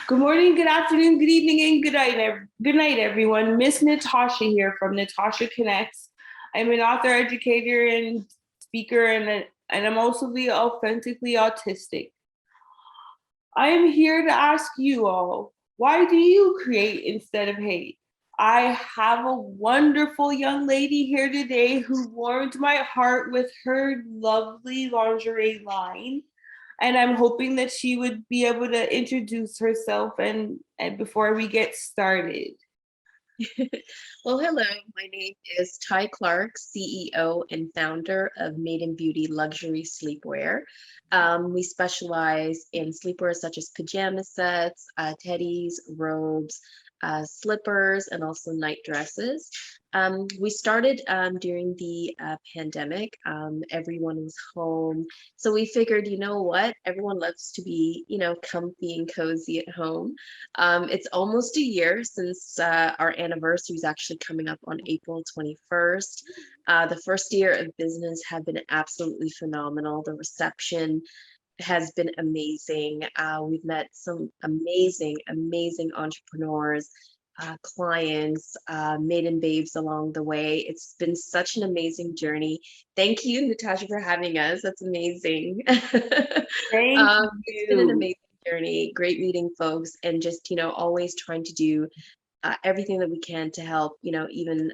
Good morning, good afternoon, good evening, and good night, everyone. Miss Natasha here from Natasha Connects. I'm an author, educator, and speaker, and I'm also the authentically autistic. I am here to ask you all, why do you create instead of hate? I have a wonderful young lady here today who warmed my heart with her lovely lingerie line. And I'm hoping that she would be able to introduce herself and before we get started. Well, hello. My name is Tye Clarke, CEO and founder of Maydn Beauty Luxury Sleepwear. We specialize in sleepwear such as pajama sets, teddies, robes, slippers, and also night dresses. We started during the pandemic. Everyone was home. So we figured, you know what? Everyone loves to be, comfy and cozy at home. It's almost a year since our anniversary is actually coming up on April 21st. The first year of business have been absolutely phenomenal. The reception has been amazing. We've met some amazing entrepreneurs, clients, maiden babes along the way. It's been such an amazing journey. Thank you, Natasha, for having us. That's amazing. Thank It's been an you. amazing journey. Great meeting folks, and just always trying to do everything that we can to help, even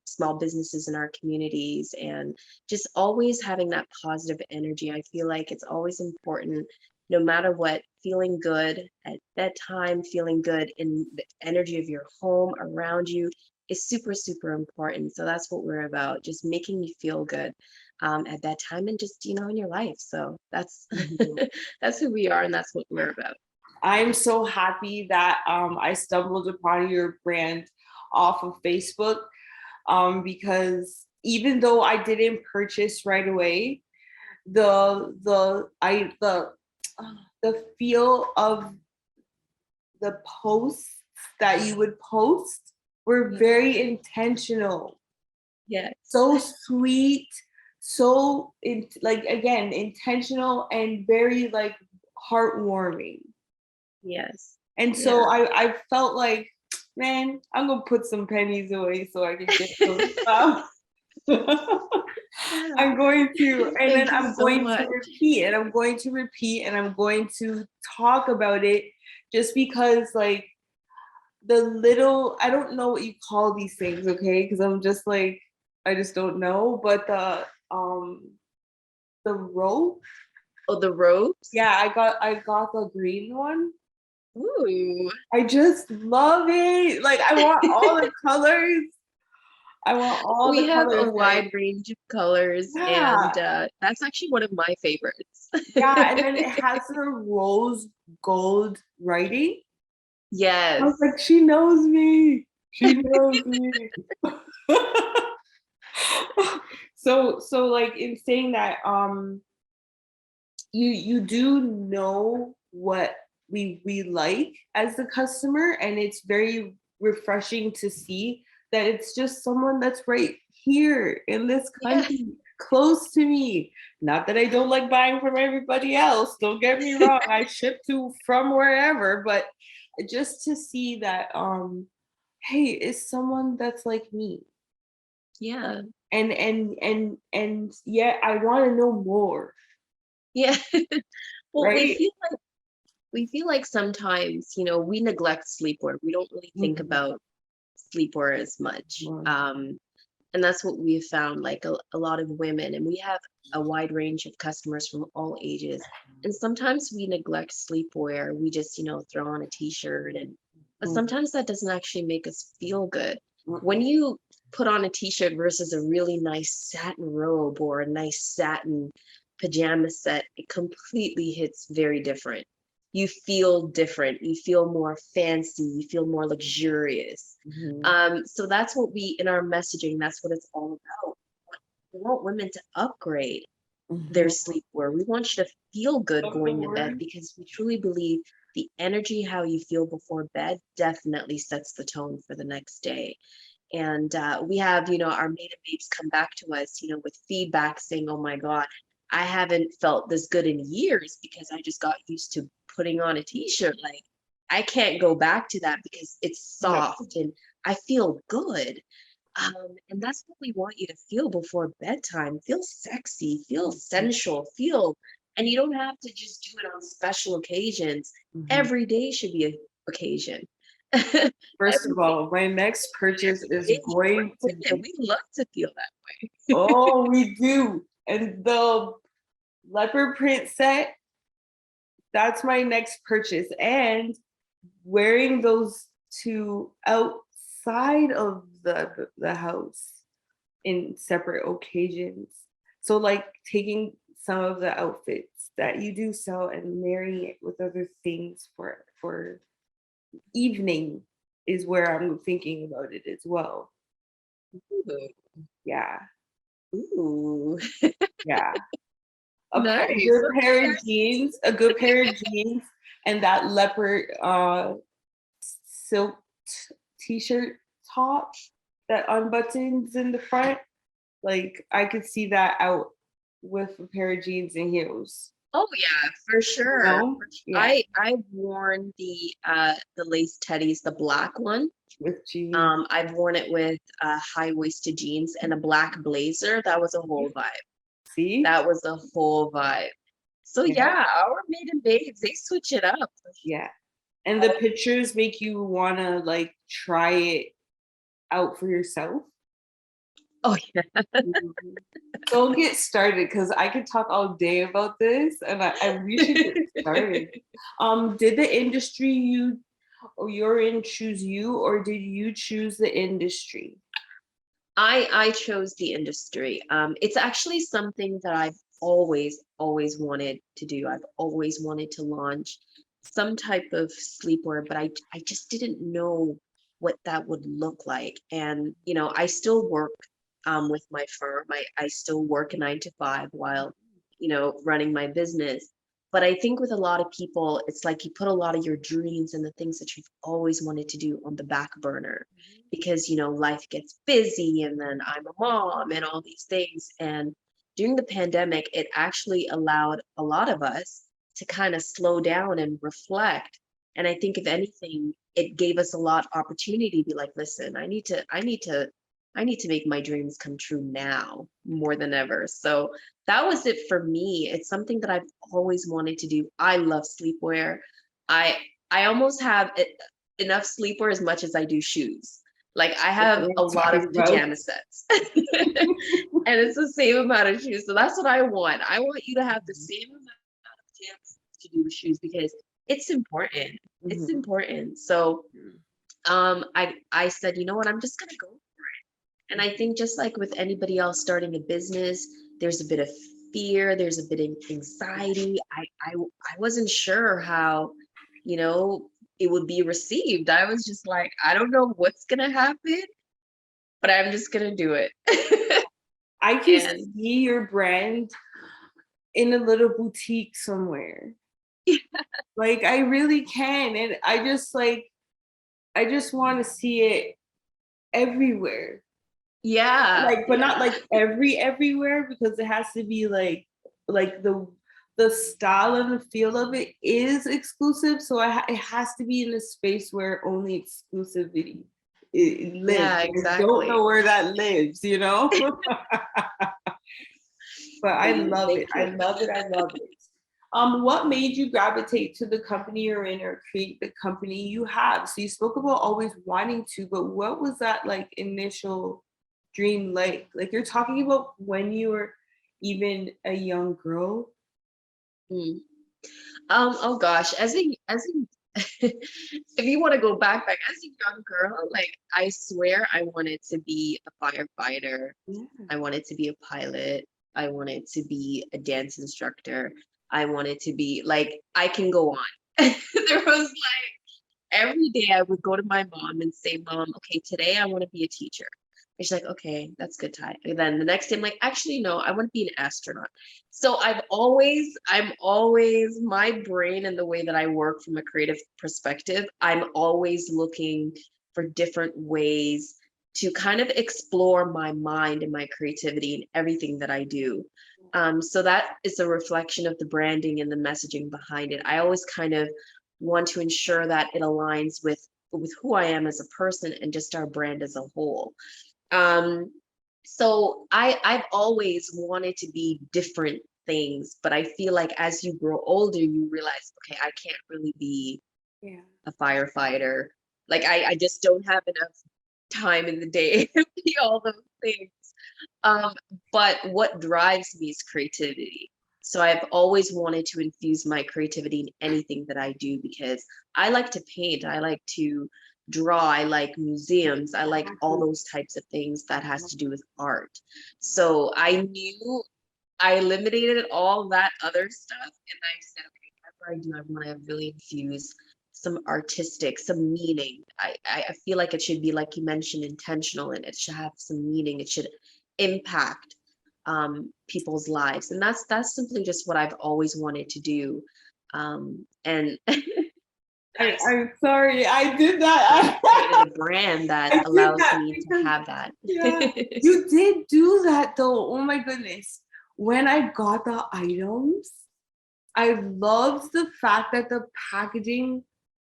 small businesses in our communities, and just always having that positive energy. I feel like it's always important, no matter what, feeling good at bedtime, feeling good in the energy of your home around you is super important. So that's what we're about, just making you feel good at bedtime and just, in your life. So that's that's who we are, and that's what we're about. I'm so happy that I stumbled upon your brand off of Facebook because even though I didn't purchase right away, the feel of the posts that you would post were very intentional, Yes. so sweet, so like again intentional and very like heartwarming. Yes. And Yeah. so I felt like, man, I'm gonna put some pennies away so I can get some stuff. Yeah. I'm going to, and then Thank you I'm so going to much. repeat, and I'm going to repeat, and I'm going to talk about it just because, like, I don't know what you call these things, okay? Because I'm just like, I just don't know. But the rope, Oh, the robes? yeah, I got the green one. Ooh. I just love it. Like, I want all the colors. I want all We the have a colors. Like, wide range of colors, and yeah, that's actually one of my favorites. yeah. And then it has the rose gold writing. I was Yes. like, she knows me. She knows me. So like in saying that, you do know what we like as the customer, and it's very refreshing to see that it's just someone that's right here in this Yeah. country close to me. Not that I don't like buying from everybody else, don't get me wrong, I ship to from wherever, but just to see that hey, it's someone that's like me, Yeah. and yet I want to know more, Yeah. Well, right? we feel like sometimes, we neglect sleepwear. We don't really think Mhm. about sleepwear as much. Wow. And that's what we've found, like a lot of women, and we have a wide range of customers from all ages. And sometimes we neglect sleepwear. We just, throw on a t-shirt, and but Mhm. sometimes that doesn't actually make us feel good. When Mhm. you put on a t-shirt versus a really nice satin robe or a nice satin pajama set, it completely hits very different. You feel different. You feel more fancy. You feel more luxurious. Mhm. So that's what in our messaging, that's what it's all about. We want women to upgrade their Mhm. sleepwear. We want you to feel good Love the going to bed word. because we truly believe the energy, how you feel before bed, definitely sets the tone for the next day. And we have, our maiden babes come back to us, with feedback saying, oh my God, I haven't felt this good in years because I just got used to putting on a t-shirt. Like, I can't go back to that because it's No. soft and I feel good. And that's what we want you to feel before bedtime. Feel sexy, feel sensual, feel, and you don't have to just do it on special occasions. Mhm. Every day should be an occasion. First Every of all, my next purchase is day, we're going to women, be, we love to feel that way. oh, we do. And the leopard print set, that's my next purchase. And wearing those two outside of the house in separate occasions. So like taking some of the outfits that you do sell and marrying it with other things for evening is where I'm thinking about it as well. Yeah, Ooh, yeah. nice. Good pair of jeans, a good pair of jeans, and that leopard silk t-shirt top that unbuttons in the front. Like I could see that out with a pair of jeans and heels. Oh yeah, for sure. No, For sure. yeah, I've worn the lace teddies, the black one. with jeans. I've worn it with high-waisted jeans and a black blazer. That was a whole vibe. See, That was a whole vibe. So yeah, yeah, our maiden babes, they switch it up. yeah. And the pictures make you wanna like try it out for yourself. Oh yeah. Mhm. Don't get started because I could talk all day about this, and we should get started. Did the industry you or you're in choose you, or did you choose the industry? I chose the industry. It's actually something that I've always wanted to do. I've always wanted to launch some type of sleepwear, but I just didn't know what that would look like. And you know, I still work with my firm. I still work a 9 to 5 while, you know, running my business. But I think with a lot of people, it's like you put a lot of your dreams and the things that you've always wanted to do on the back burner because you know life gets busy and then I'm a mom and all these things. And during the pandemic it actually allowed a lot of us to kind of slow down and reflect. And I think if anything it gave us a lot opportunity to be like, listen, I need to make my dreams come true now more than ever. So that was it for me. It's something that I've always wanted to do. I love sleepwear. I almost have enough sleepwear as much as I do shoes. Like I That's have what a I'm lot of talking about. pajama sets. And it's the same amount of shoes. So that's what I want. I want you to have the same amount of pajama sets to do with shoes because it's important. It's Mhm. important. So I said, you know what, I'm just gonna go. And I think just like with anybody else starting a business, there's a bit of fear, there's a bit of anxiety. I wasn't sure how, you know, it would be received. I was just like, I don't know what's gonna happen, but I'm just gonna do it. I can And see your brand in a little boutique somewhere. Like I really can, and I just want to see it everywhere. yeah, Like, but not yeah, like everywhere because it has to be like the style and the feel of it is exclusive. So it has to be in a space where only exclusivity it lives. yeah, I don't know exactly. where that lives, you know. But I Thank you, love it. thank I you. love it. I love it. What made you gravitate to the company you're in or create the company you have? So you spoke about always wanting to, but what was that like initial dream like? Like you're talking about when you were even a young girl. Mm. Oh gosh, if you want to go back as a young girl, like I swear I wanted to be a firefighter. Yeah. I wanted to be a pilot. I wanted to be a dance instructor. I wanted to be like, I can go on. There was like every day I would go to my mom and say, Mom, okay, today I want to be a teacher. And she's like, okay, that's good, Ty. And then the next day I'm like, actually, no, I want to be an astronaut. So I'm always, my brain and the way that I work from a creative perspective, I'm always looking for different ways to kind of explore my mind and my creativity in everything that I do. So that is a reflection of the branding and the messaging behind it. I always kind of want to ensure that it aligns with who I am as a person and just our brand as a whole. So I've always wanted to be different things, but I feel like as you grow older, you realize, okay, I can't really be a firefighter. Like I just don't have enough time in the day to be all those things. But what drives me is creativity. So I've always wanted to infuse my creativity in anything that I do because I like to paint, I like to draw, I like museums, I like all those types of things that has to do with art. So I knew I eliminated all that other stuff and I said, okay, whatever I do, I want to really infuse some artistic, some meaning. I feel like it should be, like you mentioned, intentional, and it should have some meaning. It should impact people's lives. And that's simply just what I've always wanted to do. And I'm sorry, I did that. created a brand that I did allows that me to because, have that. yeah, you did do that though. Oh my goodness. When I got the items, I loved the fact that the packaging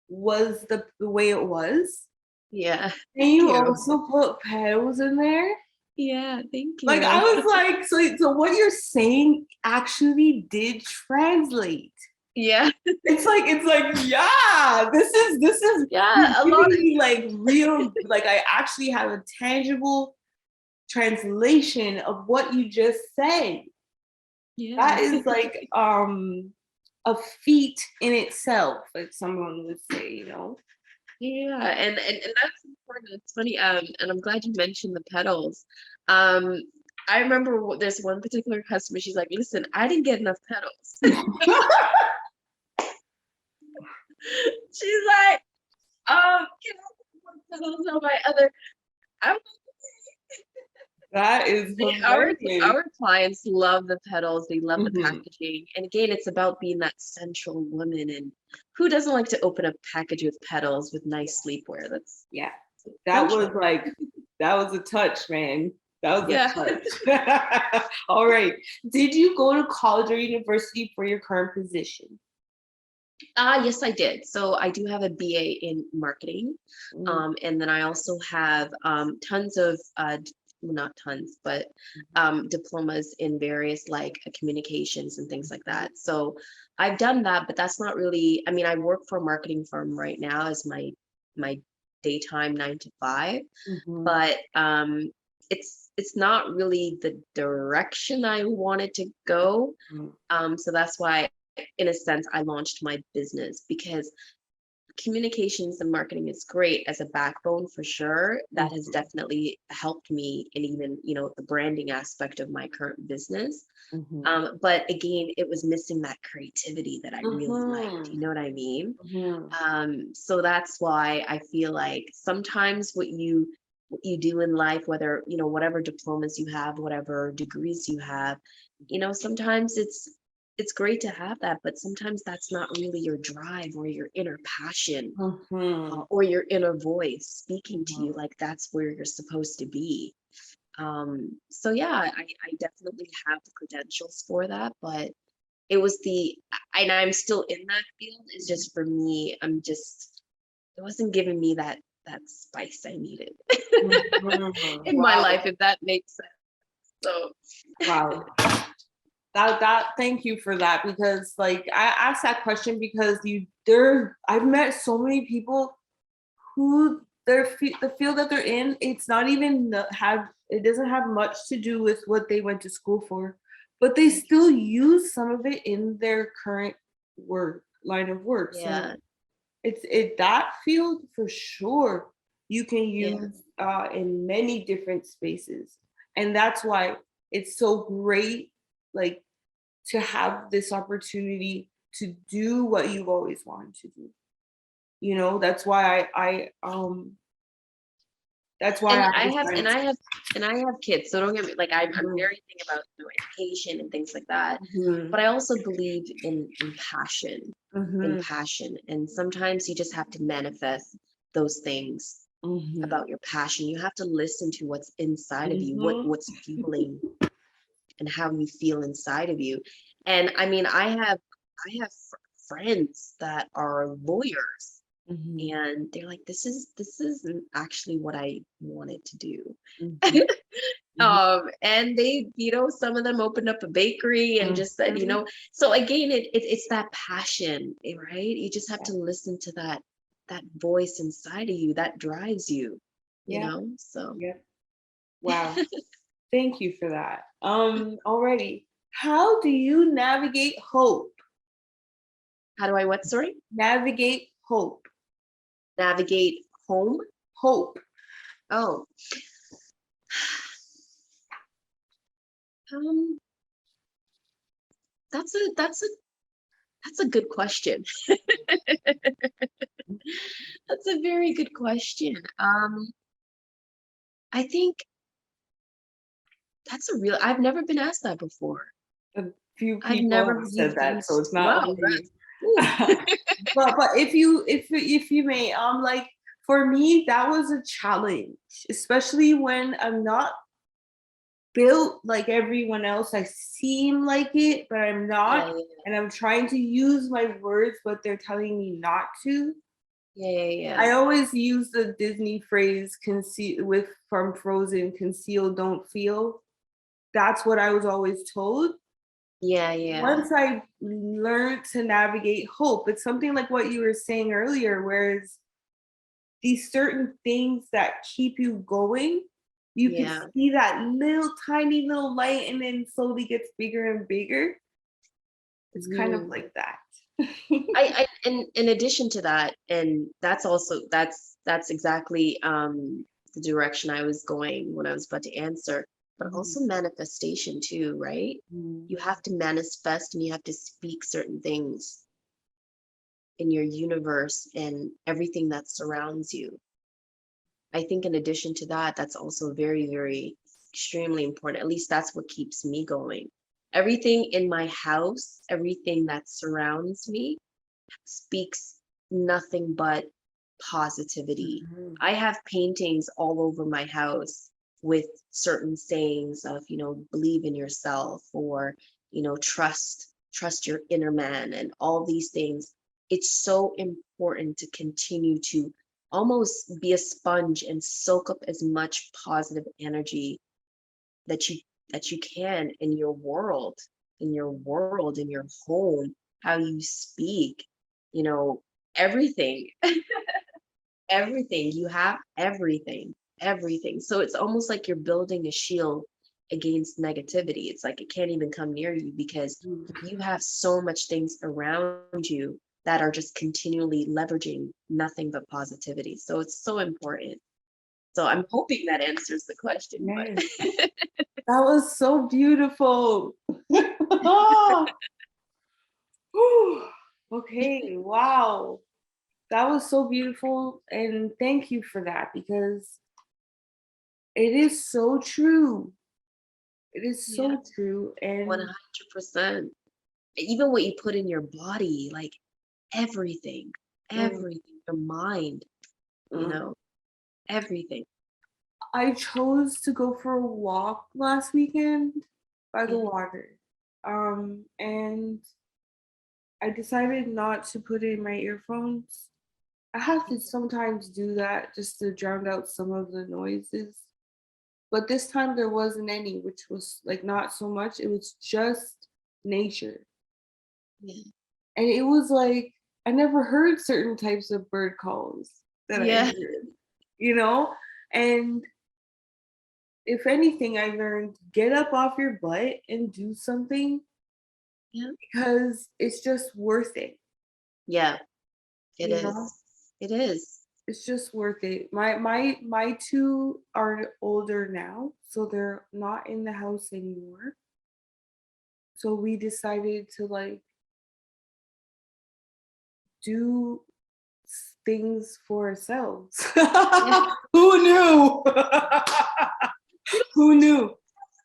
was the way it was. Yeah. And you Thank you. also put petals in there. Yeah, thank you. Like I was like, so what you're saying actually did translate. Yeah. It's like, yeah, this is Yeah, a lot of really like real, like I actually have a tangible translation of what you just said. That yeah. is like a feat in itself, like someone would say, you know. Yeah, and that's important. It's funny, and I'm glad you mentioned the petals. Um, I remember there's one particular customer, she's like, listen, I didn't get enough petals. She's like, can I put petals on my other? I'm That is hilarious. our clients love the petals, they love the Mhm. packaging. And again, it's about being that central woman. And who doesn't like to open a package with petals with nice sleepwear? That's Yeah, that was central. like, that was a touch, man. That was Yeah. a touch. All right. Did you go to college or university for your current position? Yes, I did. So I do have a BA in marketing. And then I also have tons of well, not tons, but diplomas in various like communications and things like that. So I've done that, but that's not really, I mean, I work for a marketing firm right now as my daytime 9 to 5, Mhm. but it's not really the direction I wanted to go. So that's why, in a sense, I launched my business because communications and marketing is great as a backbone for sure. That has definitely helped me in even, the branding aspect of my current business. Mhm. But again, it was missing that creativity that I really liked. You Mhm. know what I mean? Mhm. So that's why I feel like sometimes what you do in life, whether, whatever diplomas you have, whatever degrees you have, sometimes it's great to have that, but sometimes that's not really your drive or your inner passion, Mhm. or your inner voice speaking to you Mhm. like that's where you're supposed to be. So yeah, I definitely have the credentials for that, but it was and I'm still in that field. It's just for me, it wasn't giving me that spice I needed Mhm. in my life, Wow. if that makes sense. So Wow. That thank you for that, because like I asked that question because I've met so many people who the field that they're in, it's not even it doesn't have much to do with what they went to school for, but they still use some of it in their current line of work. So yeah, that field for sure you can yeah, use in many different spaces, and that's why it's so great, like, to have this opportunity to do what you've always wanted to do. That's why and I I have and decided I to. have and I have kids, so don't get me like I'm Mhm. very thinking about education and things like that. Mhm. But I also believe in passion, Mhm. and sometimes you just have to manifest those things Mhm. about your passion. You have to listen to what's inside of you, Mhm. what's fueling and how you feel inside of you. And I mean, I have friends that are lawyers, Mhm. and they're like, this isn't actually what I wanted to do. Mhm. Mhm. And they, some of them opened up a bakery and just said, Mhm. so again, it's that passion, right? You just have Yeah. to listen to that voice inside of you that drives you, Yeah. so. Yeah. Wow. Thank you for that. Already. How do you navigate hope? How do I what, sorry? Navigate hope. Navigate home? Hope. Oh, um, that's a good question. That's a very good question. I think I've never been asked that before. A few I've people never have said you've that, so used it's not wow, only you. ooh. But if you may, like for me, that was a challenge, especially when I'm not built like everyone else. I seem like it, but I'm Yeah, not. yeah, And I'm trying to use my words, but they're telling me not to. yeah, yeah, I yeah. always use the Disney phrase conceal with from Frozen, conceal, don't feel. That's what I was always told. Yeah, yeah. Once I learned to navigate hope, it's something like what you were saying earlier, whereas these certain things that keep you going, you could Yeah. see that little tiny little light and then slowly gets bigger and bigger. It's kind of Mhm. like that. I in addition to that, and that's exactly the direction I was going when I was about to answer, but Mhm, also manifestation too, right? mhm, You have to manifest and you have to speak certain things in your universe and everything that surrounds you. I think in addition to that, that's also very, very extremely important. At least that's what keeps me going. Everything in my house, everything that surrounds me speaks nothing but positivity. mhm, I have paintings all over my house with certain sayings of, believe in yourself, or, trust your inner man, and all these things. It's so important to continue to almost be a sponge and soak up as much positive energy that you can in your home, how you speak, you know everything. Everything, you have everything, so it's almost like you're building a shield against negativity. It's like it can't even come near you because mhm. you have so much things around you that are just continually leveraging nothing but positivity, so it's so important. So I'm hoping that answers the question, but Yes. That was so beautiful. Whew. Okay, wow. That was so beautiful. And thank you for that because it is so true. It is yeah, so true. And 100%. Even what you put in your body, like everything, mm, everything, your mind, you mm. know, everything. I chose to go for a walk last weekend by the Yeah. water. And I decided not to put in my earphones. I have to sometimes do that just to drown out some of the noises. But this time there wasn't any, which was like not so much. It was just nature. Yeah. And it was like I never heard certain types of bird calls that I Yeah. heard, you know? And if anything, I learned get up off your butt and do something Yeah. because it's just worth it, Yeah. It you know? is. It is. It's just worth it. My two are older now, so they're not in the house anymore. So we decided to like do things for ourselves. Yeah. Who knew? You Who knew?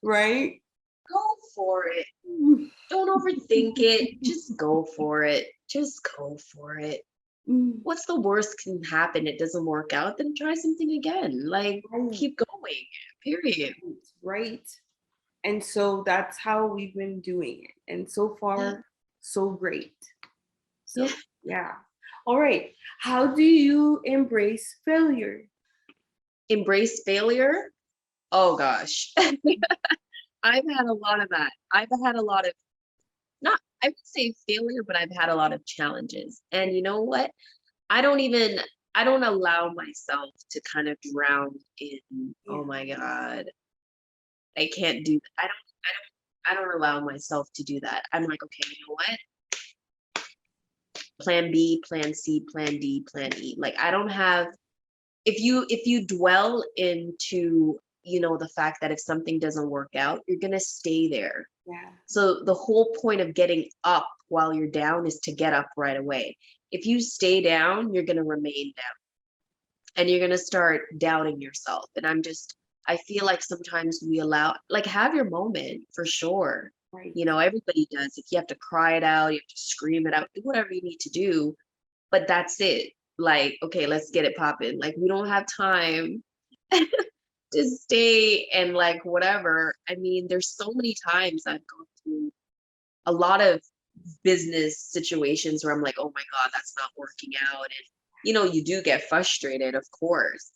Right? Go for it. Don't overthink it. Just go for it. Just go for it. Mm, What's the worst can happen? It doesn't work out, then try something again. Like, right, keep going. Period. right. And so that's how we've been doing it. And so Yeah. far, so great. So yeah. All right. How do you embrace failure? Embrace failure. Oh gosh. I've had a lot of that. I've had a lot of, not, I would say failure, but I've had a lot of challenges. And you know what? I don't even, I don't allow myself to kind of drown in, oh Yeah. my God, I can't do that. I don't allow myself to do that. I'm like, okay, you know what? Plan B, plan C, plan D, plan E. Like I don't have, if you dwell into, you know, the fact that if something doesn't work out, you're gonna stay there. Yeah. So the whole point of getting up while you're down is to get up right away. If you stay down, you're gonna remain down and you're gonna start doubting yourself. And I feel like sometimes we allow, like, have your moment for sure. Right. You know, everybody does. If you have to cry it out, you have to scream it out, do whatever you need to do, but that's it. Like, okay, let's get it popping. Like, we don't have time to stay and like whatever. I mean, there's so many times I've gone through a lot of business situations where I'm like, oh my God, that's not working out. And, you know, you do get frustrated, of course.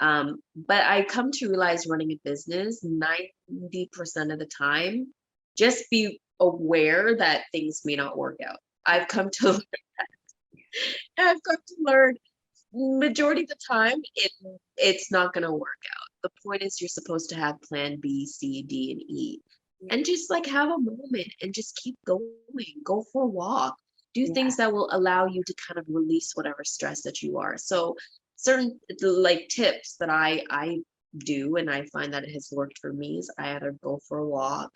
But I come to realize running a business 90% of the time, just be aware that things may not work out. I've come to I've come to learn majority of the time it's not going to work out. The point is you're supposed to have plan B, C, D, and E. And just like have a moment and just keep going. Go for a walk. Do Yeah. things that will allow you to kind of release whatever stress that you are. So certain like tips that I do and I find that it has worked for me is I either go for a walk.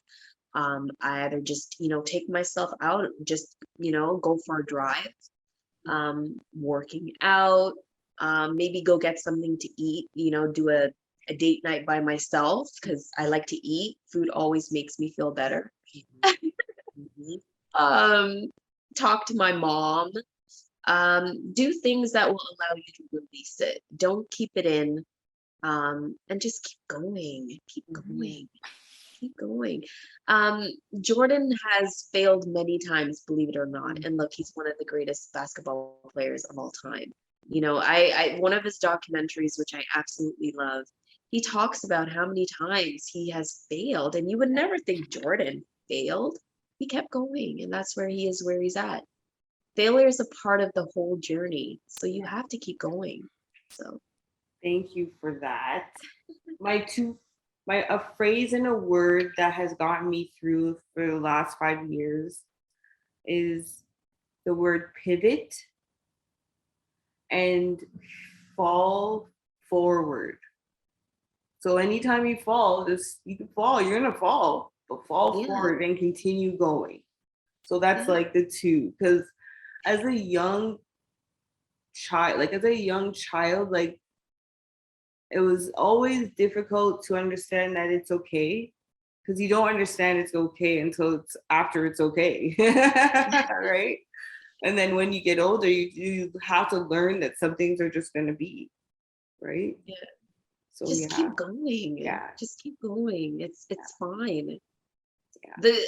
I either just, you know, take myself out, just, you know, go for a drive, working out, maybe go get something to eat, you know, do a date night by myself because I like to eat. Food always makes me feel better. Mhm. um, Talk to my mom, do things that will allow you to release it. Don't keep it in, and just keep going, Mhm. keep going. Um, Jordan has failed many times, believe it or not. And look, he's one of the greatest basketball players of all time. You know, I one of his documentaries, which I absolutely love, he talks about how many times he has failed, and you would never think Jordan failed. He kept going, and that's where he is, where he's at. Failure is a part of the whole journey, so you have to keep going. So, Thank you for that. A phrase and a word that has gotten me through for the last 5 years is the word pivot and fall forward. So anytime you fall, just you can fall, you're gonna fall, but fall yeah, forward and continue going. So that's yeah, like the two. Because as a young child, like it was always difficult to understand that it's okay because you don't understand it's okay until it's after it's okay. Right? And then when you get older, you have to learn that some things are just going to be, right? yeah. So Just yeah, keep going. yeah, Just keep going. It's fine. yeah.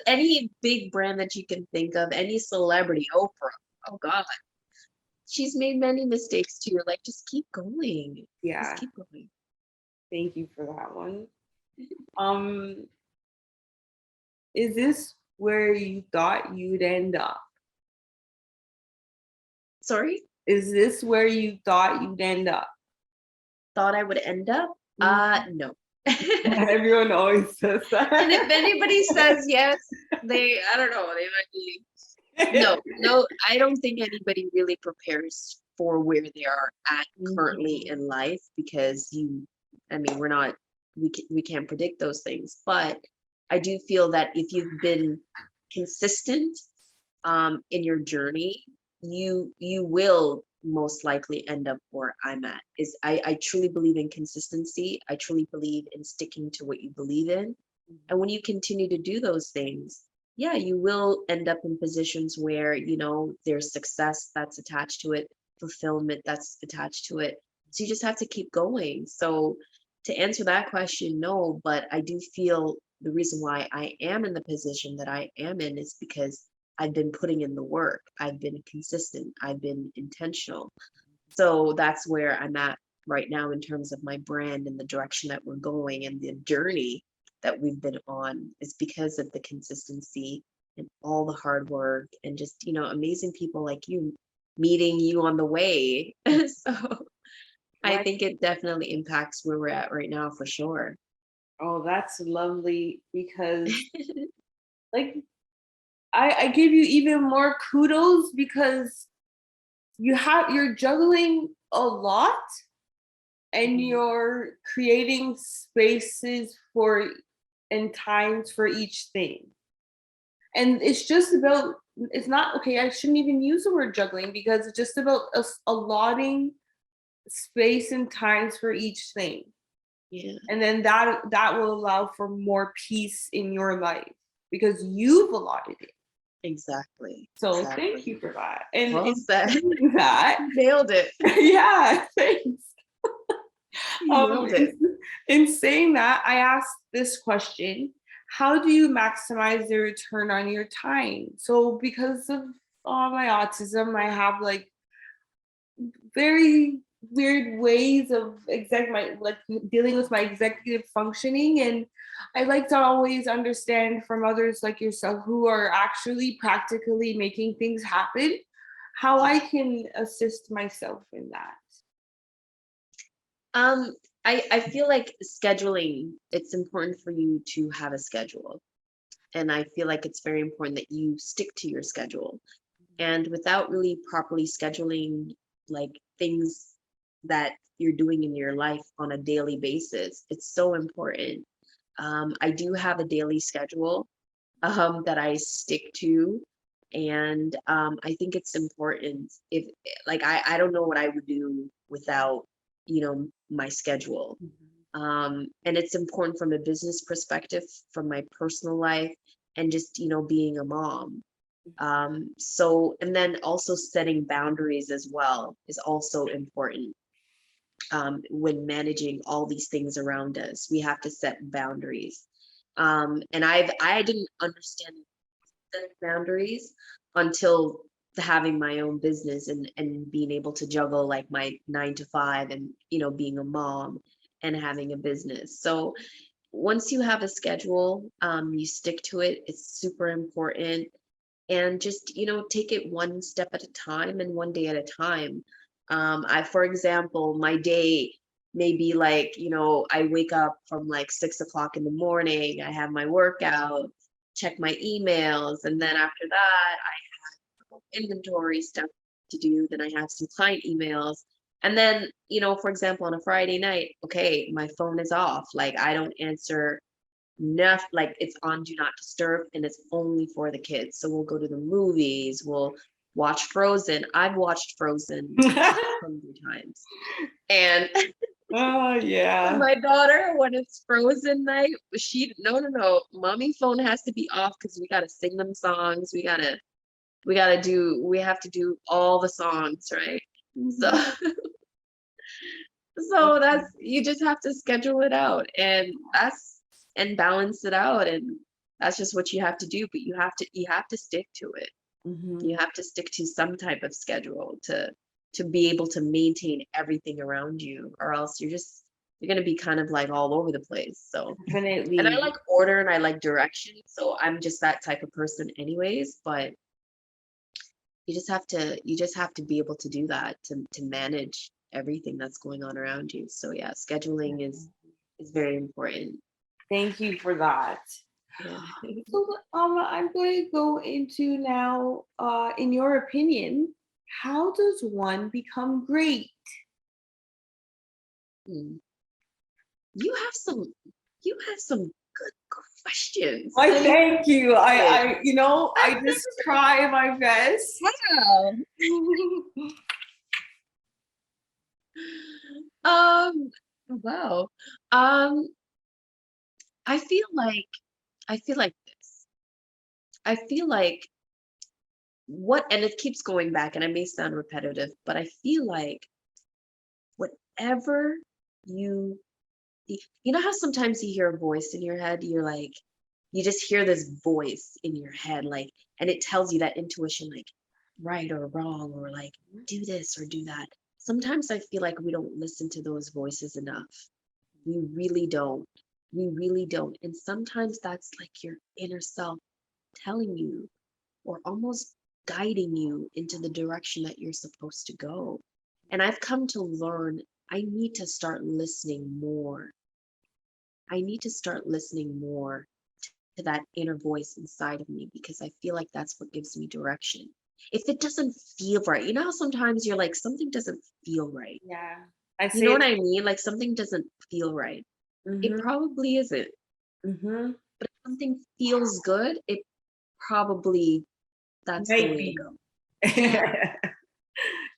Any big brand that you can think of, any celebrity, Oprah. Oh God, she's made many mistakes too. Like just keep going. Just Yeah. keep going. Thank you for that one. Um, is this where you thought you'd end up? Sorry, Is this where you thought you'd end up? thought I would end up. Mhm. No. Everyone always says And if that. anybody says yes, I don't know, they might be. No, no, I don't think anybody really prepares for where they are at currently Mhm. in life because I mean, we can't predict those things. But I do feel that if you've been consistent in your journey, you will most likely end up where I'm at. I truly believe in consistency. I truly believe in sticking to what you believe in. And when you continue to do those things, yeah, you will end up in positions where, you know, there's success that's attached to it, fulfillment that's attached to it. So you just have to keep going. So to answer that question, no, but I do feel the reason why I am in the position that I am in is because I've been putting in the work. I've been consistent. I've been intentional. So that's where I'm at right now in terms of my brand and the direction that we're going and the journey that we've been on is because of the consistency and all the hard work and just, amazing people like you meeting you on the way. So I Right. think it definitely impacts where we're at right now for sure. Oh, that's lovely because like I give you even more kudos because you're juggling a lot and Mhm. you're creating spaces for and times for each thing. And it's just about it's not okay, I shouldn't even use the word juggling because it's just about us allotting space and times for each thing. Yeah, And then that will allow for more peace in your life because you've allotted it. exactly. So thank Exactly. you for that. And Well in said. saying that, Nailed it. yeah, thanks. You Um, nailed in, it. in saying that, I asked this question: how do you maximize the return on your time? So, because of my autism, I have like very weird ways of dealing with my executive functioning, and I like to always understand from others like yourself who are actually practically making things happen how I can assist myself in that. Um, I feel like scheduling, it's important for you to have a schedule. And I feel like it's very important that you stick to your schedule. And without really properly scheduling like things that you're doing in your life on a daily basis, it's so important. I do have a daily schedule that I stick to. And I think it's important if like I don't know what I would do without, my schedule. And it's important from a business perspective, from my personal life, and just, being a mom. So, and then also setting boundaries as well is also important. When managing all these things around us, we have to set boundaries. And I didn't understand setting boundaries until having my own business and being able to juggle like my 9 to 5 and being a mom and having a business. So once you have a schedule, you stick to it. It's super important. And just take it one step at a time and one day at a time. I For example, my day may be like, I wake up from like 6 o'clock in the morning, I have my workout, check my emails, and then after that inventory stuff to do. Then I have some client emails. And then, for example, on a Friday night, okay, my phone is off. Like I don't answer enough, like it's on do not disturb and it's only for the kids. So we'll go to the movies, we'll watch Frozen. I've watched Frozen 100 times. And Oh yeah. my daughter, when it's Frozen night, she no, mommy phone has to be off because we gotta sing them songs. We have to do all the songs, right? So Mhm. so that's you just have to schedule it out and balance it out, and that's just what you have to do, but you have to stick to it. You Mhm. have to stick to some type of schedule to be able to maintain everything around you, or else you're going to be kind of like all over the place. So, and I Definitely. like order and I like direction, so I'm just that type of person anyways, but you just have to be able to do that to manage everything that's going on around you. So yeah, scheduling is very important. Thank you for that. Yeah. So I'm going to go into now, in your opinion, how does one become great? Mm. You have some you have some good questions. Why, Let me thank you. think. I just try my best. Wow. Um, wow. Um, I feel like I feel like this. I feel like and it keeps going back, and I may sound repetitive, but I feel like whatever you you know how sometimes you hear a voice in your head, you're like, you just hear this voice in your head, like, and it tells you that intuition, like right or wrong, or like do this or do that. Sometimes I feel like we don't listen to those voices enough. We really don't. We really don't. And sometimes that's like your inner self telling you, or almost guiding you into the direction that you're supposed to go. And I've come to learn I need to start listening more. I need to start listening more to that inner voice inside of me, because I feel like that's what gives me direction. If it doesn't feel right, you know how sometimes you're like, something doesn't feel right. Yeah. I You know say what I mean? Like something doesn't feel right. It mm-hmm, probably isn't. mm-hmm. But if something feels good, it probably that's the Might way to be. go. Yeah.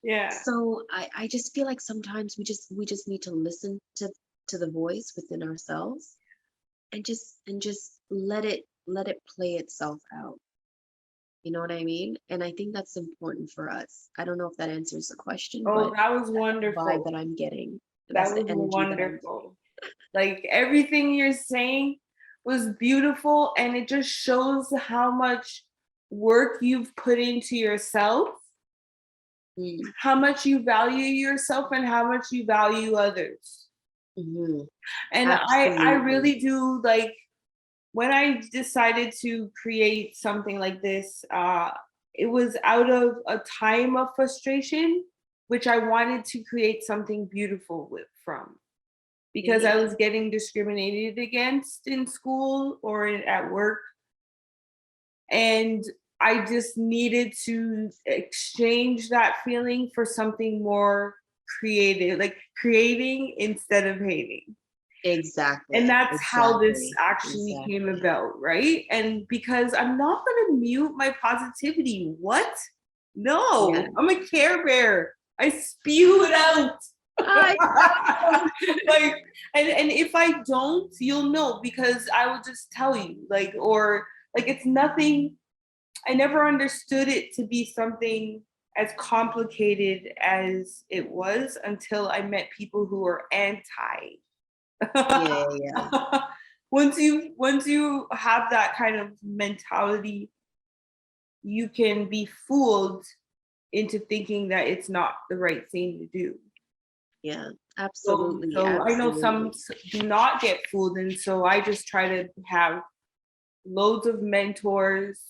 Yeah. So I just feel like sometimes we just need to listen to the voice within ourselves, and just let it play itself out. You know what I mean? And I think that's important for us. I don't know if that answers the question, Oh, but that was that's the vibe wonderful. that I'm getting. That That's the was energy that I'm getting. wonderful. Like everything you're saying was beautiful, and it just shows how much work you've put into yourself, Mm, how much you value yourself, and how much you value others. mhm. And I Absolutely. really do like when I decided to create something like this, it was out of a time of frustration, which I wanted to create something beautiful with from because I Yeah. was getting discriminated against in school or at work. And I just needed to exchange that feeling for something more creative, like creating instead of hating. And Exactly. that's how this Exactly. actually came Exactly. about, right? And because I'm not going to mute my positivity. What? Yeah. No, I'm a care bear. I spew it out. I know. Like, and if I don't, you'll know because I will just tell you, like, or like it's nothing. I never understood it to be something as complicated as it was until I met people who are anti. Yeah, yeah, Once you have that kind of mentality, you can be fooled into thinking that it's not the right thing to do. yeah. So, Absolutely. so I know some Absolutely. do not get fooled, and so I just try to have loads of mentors,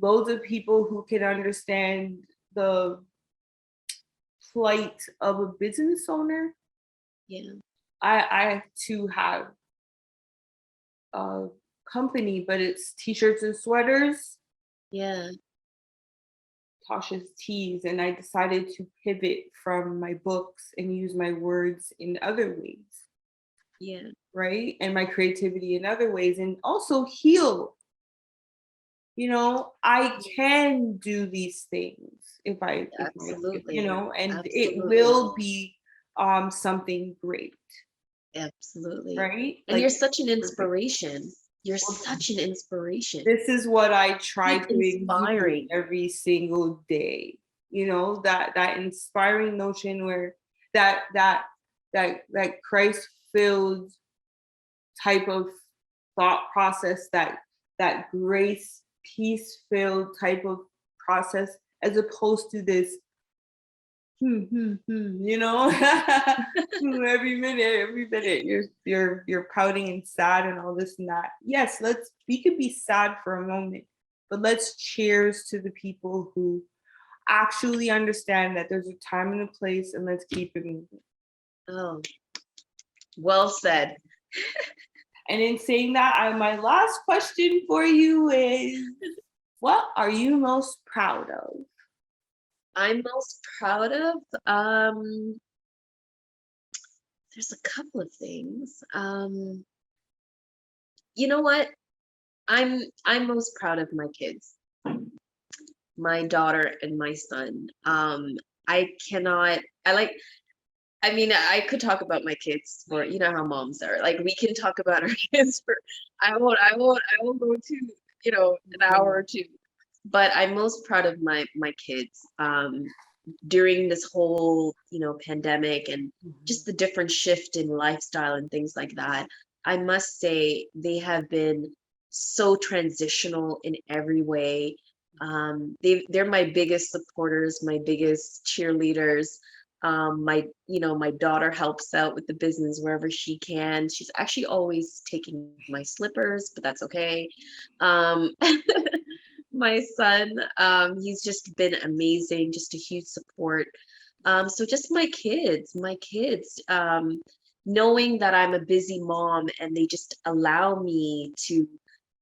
loads of people who can understand the plight of a business owner. Yeah. I too have a company, but it's t-shirts and sweaters, Yeah. Tasha's Teas, and I decided to pivot from my books and use my words in other ways, Yeah. right? And my creativity in other ways, and also heal. I can do these things Absolutely. and it Absolutely. will be something great, Absolutely. right? And Like you're such an perfect. inspiration. You're Well, such an inspiration. this is what I try Keep to exude inspiring. every single day. That inspiring notion where that Christ filled type of thought process, that grace peace filled type of process, as opposed to this every minute you're pouting and sad and all this and that. Yes, we could be sad for a moment, but let's cheers to the people who actually understand that there's a time and a place, and let's keep it moving. Oh, well said. And in saying that, my last question for you is, what are you most proud of? I'm most proud of, there's a couple of things. You know what? I'm most proud of my kids, my daughter and my son. I cannot, I like, I mean, I could talk about my kids for, you know how moms are. Like we can talk about our kids for, I won't go to, an hour or two. But I'm most proud of my kids. During this whole, pandemic, and just the different shift in lifestyle and things like that, I must say they have been so transitional in every way. They're my biggest supporters, my biggest cheerleaders. My daughter helps out with the business wherever she can. She's actually always taking my slippers, but that's okay. Um, my son, he's just been amazing, just a huge support. So just my kids, knowing that I'm a busy mom and they just allow me to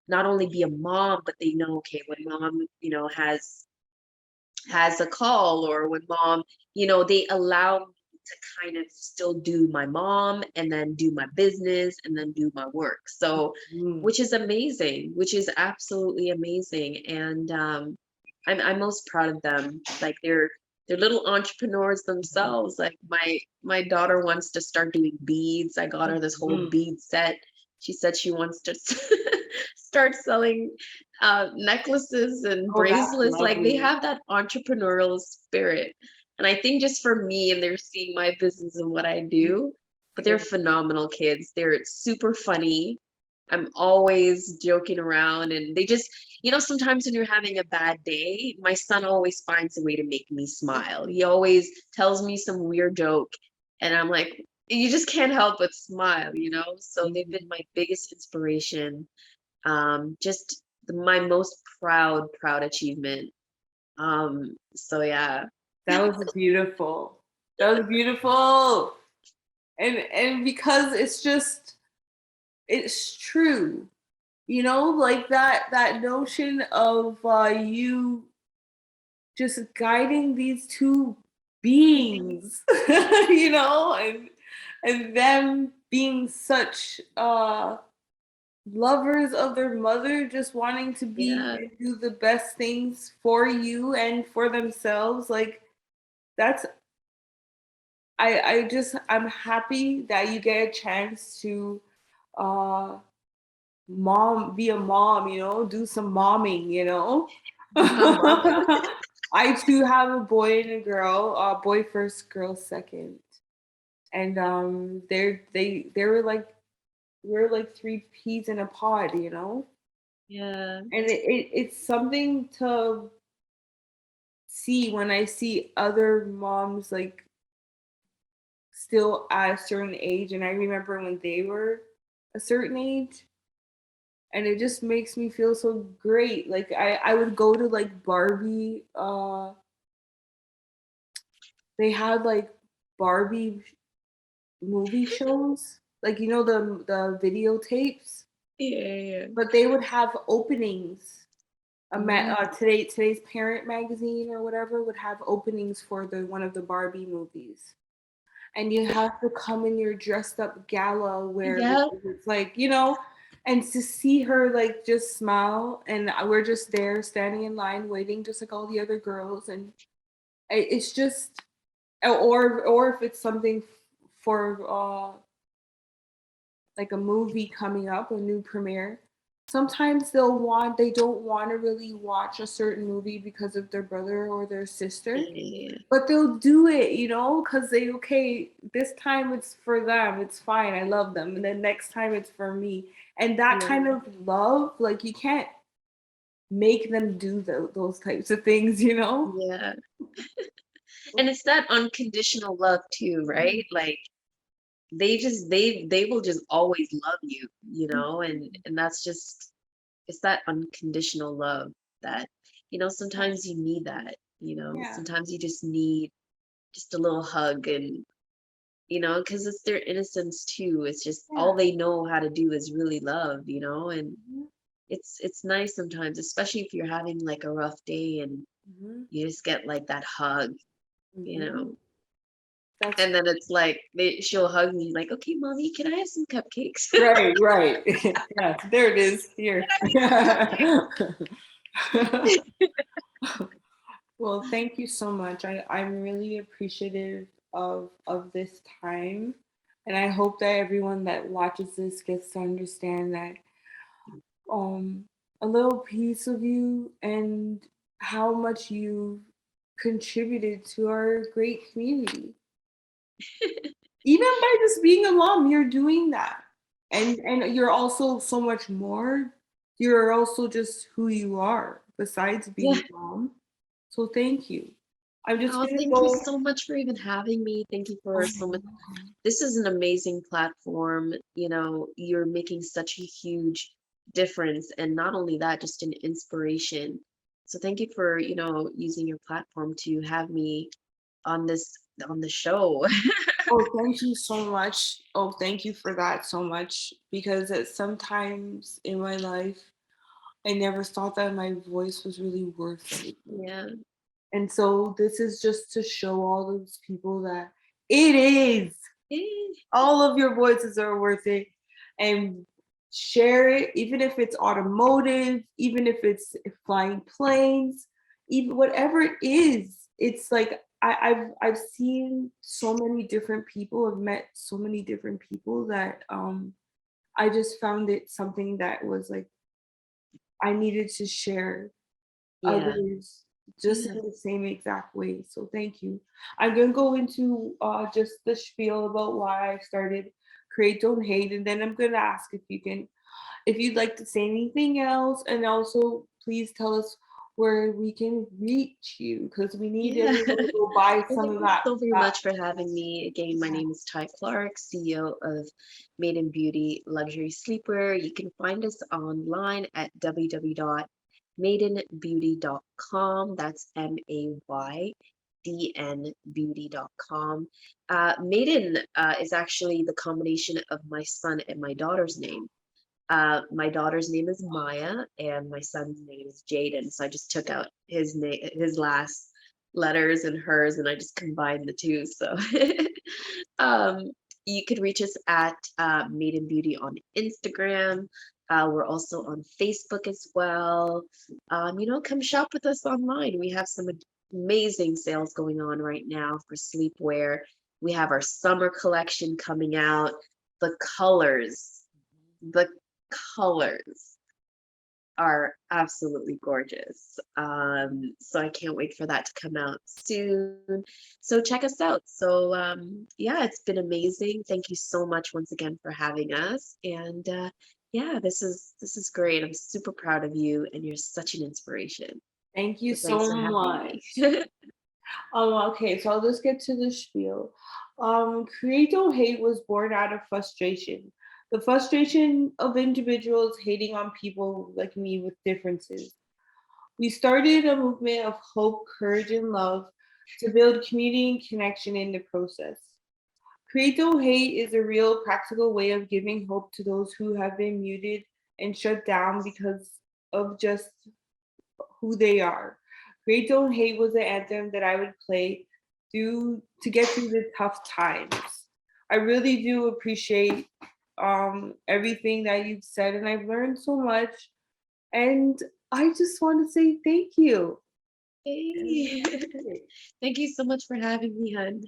not only be a mom, but they know, okay, when mom, has a call, or when mom, they allow me to kind of still do my mom and then do my business and then do my work. So, Mm. which is amazing, which is absolutely amazing. And I'm most proud of them. Like they're little entrepreneurs themselves. Like my daughter wants to start doing beads. I got her this whole Mm. bead set. She said she wants to start selling necklaces and Oh, that's bracelets. Like they lovely. have that entrepreneurial spirit. And I think just for me, and they're seeing my business and what I do, but they're Yeah. phenomenal kids. They're super funny. I'm always joking around, and they just, sometimes when you're having a bad day, my son always finds a way to make me smile. He always tells me some weird joke, and I'm like, you just can't help but smile. So they've been my biggest inspiration. Just my most proud achievement. So yeah. That was beautiful. That was beautiful. And because it's true. Like that notion of you just guiding these two beings, and them being such lovers of their mother, just wanting to be Yeah. and do the best things for you and for themselves. Like that's I'm happy that you get a chance to uh be a mom, do some momming. I too have a boy and a girl, boy first, girl second. And they were like we're like three peas in a pod. Yeah. And it's something to see when I see other moms like still at a certain age, and I remember when they were a certain age, and it just makes me feel so great. Like I would go to like Barbie, they had like Barbie movie shows, like the videotapes, Yeah. Yeah. but they would have openings. Mm. Today's Parent magazine or whatever would have openings for the one of the Barbie movies, and you have to come in your dressed up gala wear Yeah. because it's like and to see her like just smile, and we're just there standing in line waiting just like all the other girls, and it's just or if it's something for like a movie coming up, a new premiere. Sometimes they don't want to really watch a certain movie because of their brother or their sister, Yeah. but they'll do it, because okay, this time it's for them, it's fine, I love them, and then next time it's for me. And that Yeah. kind of love, like you can't make them do those types of things. Yeah. And it's that unconditional love too, right? Like they will just always love you, and that's just, it's that unconditional love that, sometimes you need that. Yeah, Sometimes you just need just a little hug, and because it's their innocence too. It's just yeah. all they know how to do is really love, and Mhm. it's nice sometimes, especially if you're having like a rough day and Mhm. you just get like that hug, you Mhm. know. That's And then it's like she'll hug me like, okay, mommy, can I have some cupcakes? right, right. Yeah, there it is. Here. Well, thank you so much. I'm really appreciative of this time. And I hope that everyone that watches this gets to understand that um a little piece of you and how much you contributed to our great community. Even by just being a mom, you're doing that. And you're also so much more. you're also just who you are besides Yeah. being mom. So thank you. I'm just Oh, gonna thank you go. so much for even having me. Thank you for Oh, so much. no. This is an amazing platform. You know, you're making such a huge difference. And not only that, just an inspiration. So thank you for, using your platform to have me on this on the show. Oh, thank you so much. Oh, thank you for that so much because sometimes in my life I never thought that my voice was really worth anything. Yeah. And so this is just to show all those people that it is. Eh, All of your voices are worth it. And share it, even if it's automotive, even if it's flying planes, even whatever it is. It's like I've seen so many different people, I've met so many different people that I just found it something that was like I needed to share Yeah. others just Yeah. in the same exact way. So thank you. I'm gonna go into just the spiel about why I started Create Don't Hate, and then I'm gonna ask if you'd like to say anything else, and also please tell us where we can reach you because we need Yeah. everyone to go buy Well, some thank of you that. so very that much for having me. Again, my name is Tye Clarke, CEO of Maydn Beauty Luxury Sleepwear. You can find us online at www.maydnbeauty.com. That's Maydn beauty.com. Maydn is actually the combination of my son and my daughter's name. My daughter's name is Maya, and my son's name is Jaden. So I just took out his name, his last letters and hers, and I just combined the two. So um, you could reach us at Maiden Beauty on Instagram. We're also on Facebook as well. Come shop with us online. We have some amazing sales going on right now for sleepwear. We have our summer collection coming out. The colors, the colors are absolutely gorgeous. So I can't wait for that to come out soon. So check us out. So yeah, it's been amazing. Thank you so much once again for having us. And yeah, this is great. I'm super proud of you, and you're such an inspiration. Thank you So thanks so for having me. much. Okay, so let's get to the spiel. Creato hate was born out of frustration. The frustration of individuals hating on people like me with differences. We started a movement of hope, courage, and love to build community and connection in the process. Creato hate is a real practical way of giving hope to those who have been muted and shut down because of just who they are. Great Don't Hate was the anthem that I would play through to get through the tough times. I really do appreciate everything that you've said, and I've learned so much. And I just want to say thank you. Hey. Thank you so much for having me, hun.